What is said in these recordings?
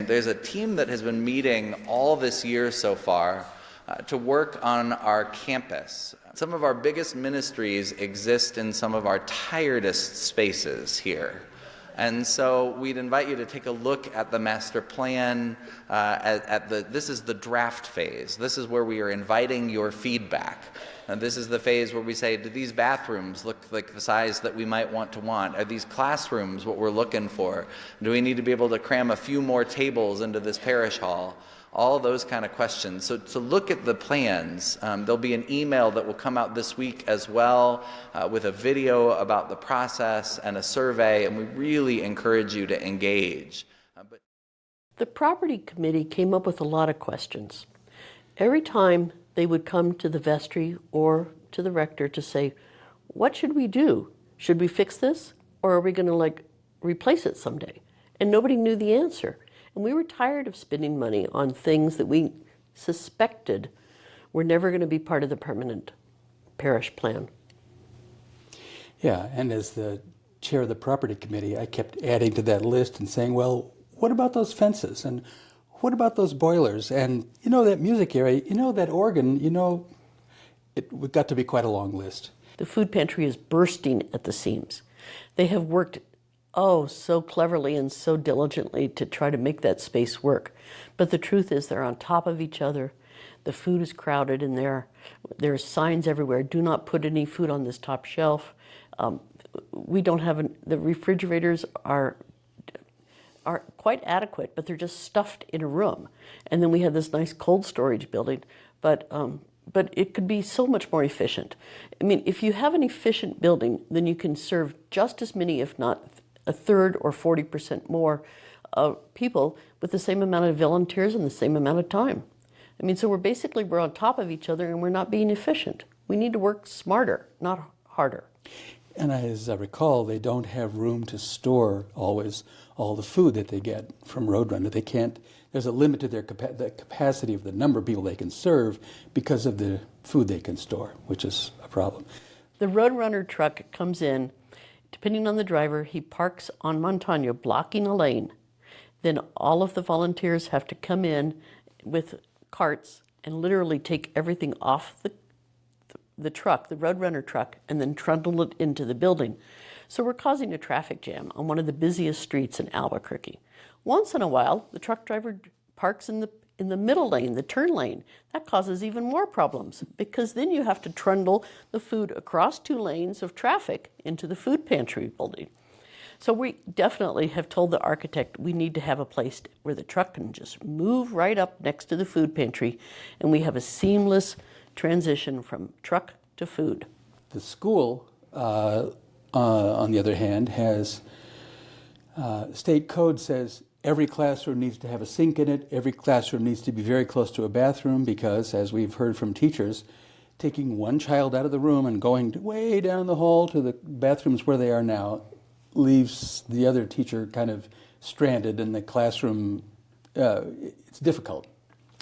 there's a team that has been meeting all this year so far to work on our campus. Some of our biggest ministries exist in some of our tiredest spaces here. And so we'd invite you to take a look at the master plan. This is the draft phase. This is where we are inviting your feedback. And this is the phase where we say, do these bathrooms look like the size that we might want? Are these classrooms what we're looking for? Do we need to be able to cram a few more tables into this parish hall? All those kind of questions. So to look at the plans, there'll be an email that will come out this week as well with a video about the process and a survey, and we really encourage you to engage. The property committee came up with a lot of questions. Every time they would come to the vestry or to the rector to say, what should we do? Should we fix this? Or are we going to replace it someday? And nobody knew the answer. And we were tired of spending money on things that we suspected were never going to be part of the permanent parish plan. Yeah, and as the chair of the property committee, I kept adding to that list and saying, well, what about those fences? And what about those boilers? And that music area, that organ, it got to be quite a long list. The food pantry is bursting at the seams. They have worked so cleverly and so diligently to try to make that space work. But the truth is they're on top of each other. The food is crowded in there. There's signs everywhere. Do not put any food on this top shelf. We don't have the refrigerators are quite adequate, but they're just stuffed in a room. And then we have this nice cold storage building, but it could be so much more efficient. I mean, if you have an efficient building, then you can serve just as many, if not a third or 40% more people with the same amount of volunteers and the same amount of time. I mean, so we're on top of each other and we're not being efficient. We need to work smarter, not harder. And as I recall, they don't have room to store always all the food that they get from Roadrunner. They can't, there's a limit to the capacity of the number of people they can serve because of the food they can store, which is a problem. The Roadrunner truck comes in. Depending on the driver, he parks on Montano, blocking a lane. Then all of the volunteers have to come in with carts and literally take everything off the truck, the Roadrunner truck, and then trundle it into the building. So we're causing a traffic jam on one of the busiest streets in Albuquerque. Once in a while, the truck driver parks in the middle lane, the turn lane. That causes even more problems because then you have to trundle the food across 2 lanes of traffic into the food pantry building. So we definitely have told the architect we need to have a place where the truck can just move right up next to the food pantry and we have a seamless transition from truck to food. The school, on the other hand, has state code says every classroom needs to have a sink in it. Every classroom needs to be very close to a bathroom because, as we've heard from teachers, taking one child out of the room and going way down the hall to the bathrooms where they are now leaves the other teacher kind of stranded in the classroom. It's difficult.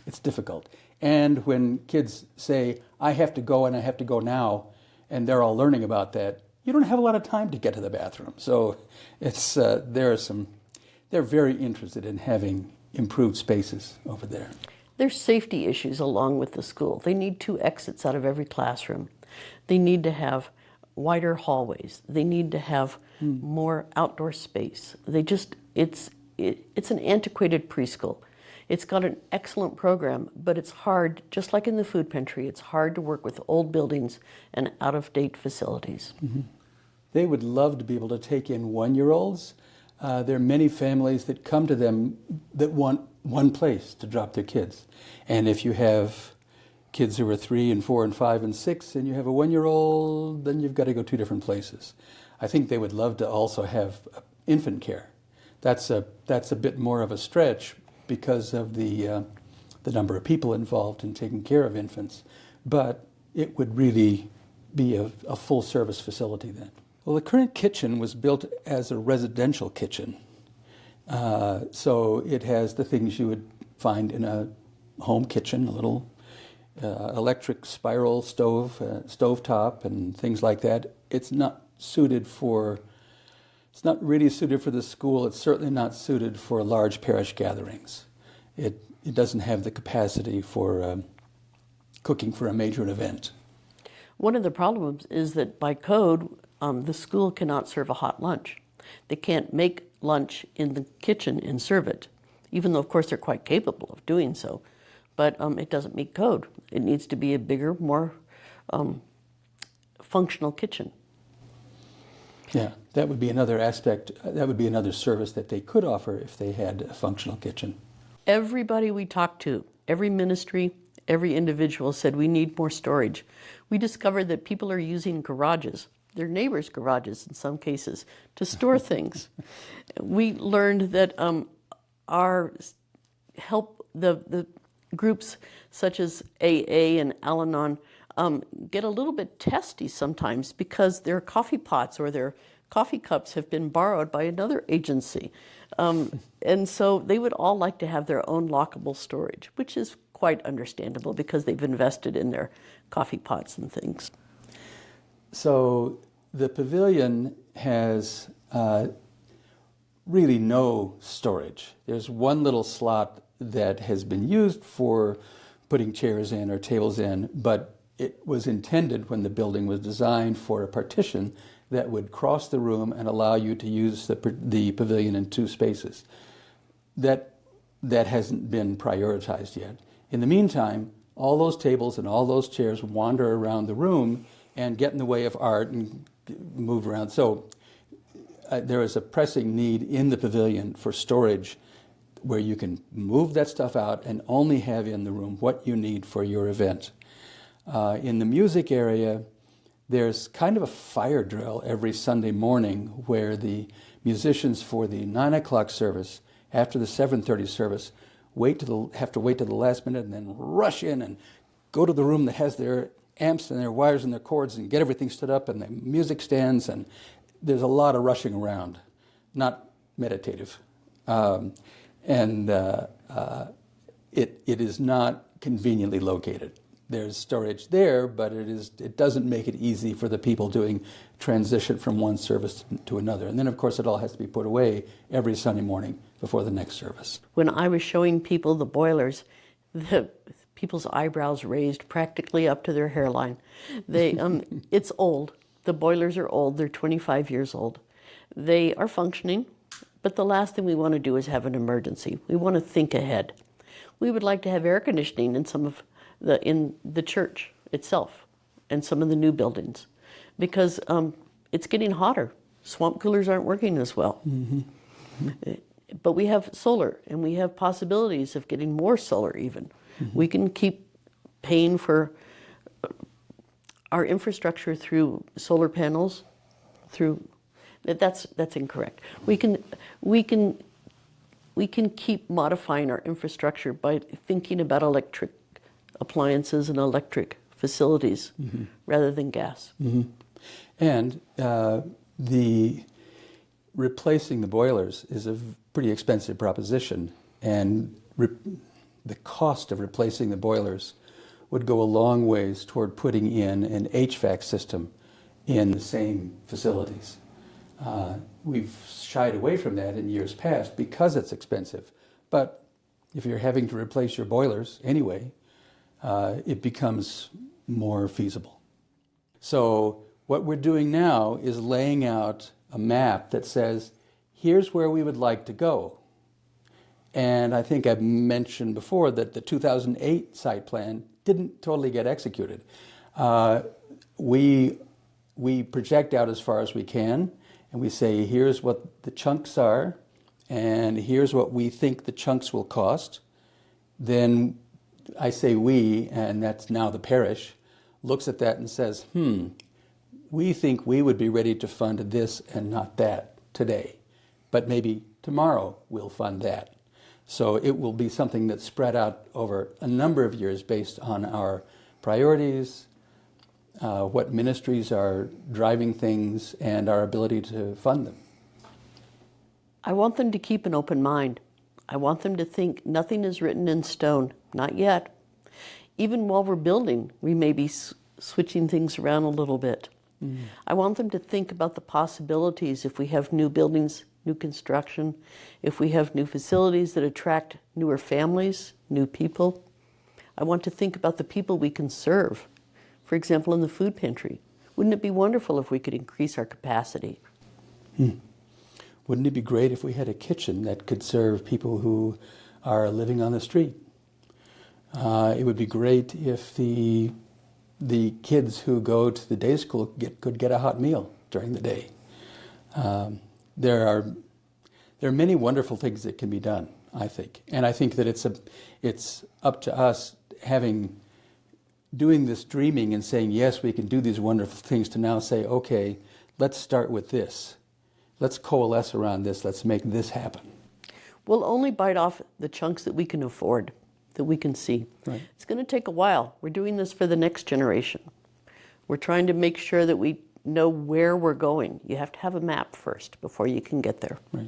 It's difficult. And when kids say, I have to go and I have to go now, and they're all learning about that, you don't have a lot of time to get to the bathroom. So it's they're very interested in having improved spaces over there. There's safety issues along with the school. They need 2 exits out of every classroom. They need to have wider hallways. They need to have more outdoor space. It's an antiquated preschool. It's got an excellent program, but it's hard, just like in the food pantry, it's hard to work with old buildings and out-of-date facilities. Mm-hmm. They would love to be able to take in 1-year-olds. There are many families that come to them that want one place to drop their kids. And if you have kids who are 3 and 4 and 5 and 6 and you have a 1-year-old, then you've got to go 2 different places. I think they would love to also have infant care. That's a bit more of a stretch because of the number of people involved in taking care of infants. But it would really be a full-service facility then. Well, the current kitchen was built as a residential kitchen. So it has the things you would find in a home kitchen, a little electric spiral stove, stovetop, and things like that. It's not suited for It's not really suited for the school. It's certainly not suited for large parish gatherings. It doesn't have the capacity for cooking for a major event. One of the problems is that by code, the school cannot serve a hot lunch. They can't make lunch in the kitchen and serve it, even though, of course, they're quite capable of doing so. But it doesn't meet code. It needs to be a bigger, more functional kitchen. Yeah, that would be another aspect, that would be another service that they could offer if they had a functional kitchen. Everybody we talked to, every ministry, every individual said we need more storage. We discovered that people are using garages, their neighbors' garages in some cases, to store things. We learned that our help, the groups such as AA and Al-Anon get a little bit testy sometimes because their coffee pots or their coffee cups have been borrowed by another agency. And so they would all like to have their own lockable storage, which is quite understandable because they've invested in their coffee pots and things. So the pavilion has really no storage. There's one little slot that has been used for putting chairs in or tables in, but it was intended when the building was designed for a partition that would cross the room and allow you to use the pavilion in two spaces. That hasn't been prioritized yet. In the meantime, all those tables and all those chairs wander around the room and get in the way of art and move around. So there is a pressing need in the pavilion for storage where you can move that stuff out and only have in the room what you need for your event. In the music area, there's kind of a fire drill every Sunday morning where the musicians for the 9 o'clock service, after the 7:30 service, have to wait to the last minute and then rush in and go to the room that has their amps and their wires and their cords and get everything stood up and the music stands, and there's a lot of rushing around, not meditative. It is not conveniently located. There's storage there, but it doesn't make it easy for the people doing transition from one service to another. And then, of course, it all has to be put away every Sunday morning before the next service. When I was showing people the boilers, the people's eyebrows raised practically up to their hairline. It's old. The boilers are old. They're 25 years old. They are functioning, but the last thing we want to do is have an emergency. We want to think ahead. We would like to have air conditioning in the church itself and some of the new buildings because it's getting hotter. Swamp coolers aren't working as well. Mm-hmm. But we have solar, and we have possibilities of getting more solar even. Mm-hmm. We can keep paying for our infrastructure through solar panels, that's incorrect. We can keep modifying our infrastructure by thinking about electric appliances and electric facilities mm-hmm. rather than gas. Mm-hmm. And replacing the boilers is a pretty expensive proposition, and the cost of replacing the boilers would go a long ways toward putting in an HVAC system in the same facilities. We've shied away from that in years past because it's expensive. But if you're having to replace your boilers anyway, it becomes more feasible. So what we're doing now is laying out a map that says, here's where we would like to go. And I think I've mentioned before that the 2008 site plan didn't totally get executed. We project out as far as we can, and we say, here's what the chunks are, and here's what we think the chunks will cost. Then I say we, and that's now the parish, looks at that and says, we think we would be ready to fund this and not that today, but maybe tomorrow we'll fund that. So it will be something that's spread out over a number of years based on our priorities, what ministries are driving things, and our ability to fund them. I want them to keep an open mind. I want them to think nothing is written in stone, not yet. Even while we're building, we may be switching things around a little bit. I want them to think about the possibilities if we have new buildings, new construction, if we have new facilities that attract newer families, new people. I want to think about the people we can serve. For example, in the food pantry. Wouldn't it be wonderful if we could increase our capacity? Wouldn't it be great if we had a kitchen that could serve people who are living on the street? It would be great if the kids who go to the day school could get a hot meal during the day. There are many wonderful things that can be done, I think, and I think that it's up to us doing this dreaming and saying yes, we can do these wonderful things, to now say, okay, let's start with this. Let's coalesce around this. Let's make this happen. We'll only bite off the chunks that we can afford, that we can see. Right. It's going to take a while. We're doing this for the next generation. We're trying to make sure that we know where we're going. You have to have a map first before you can get there. Right.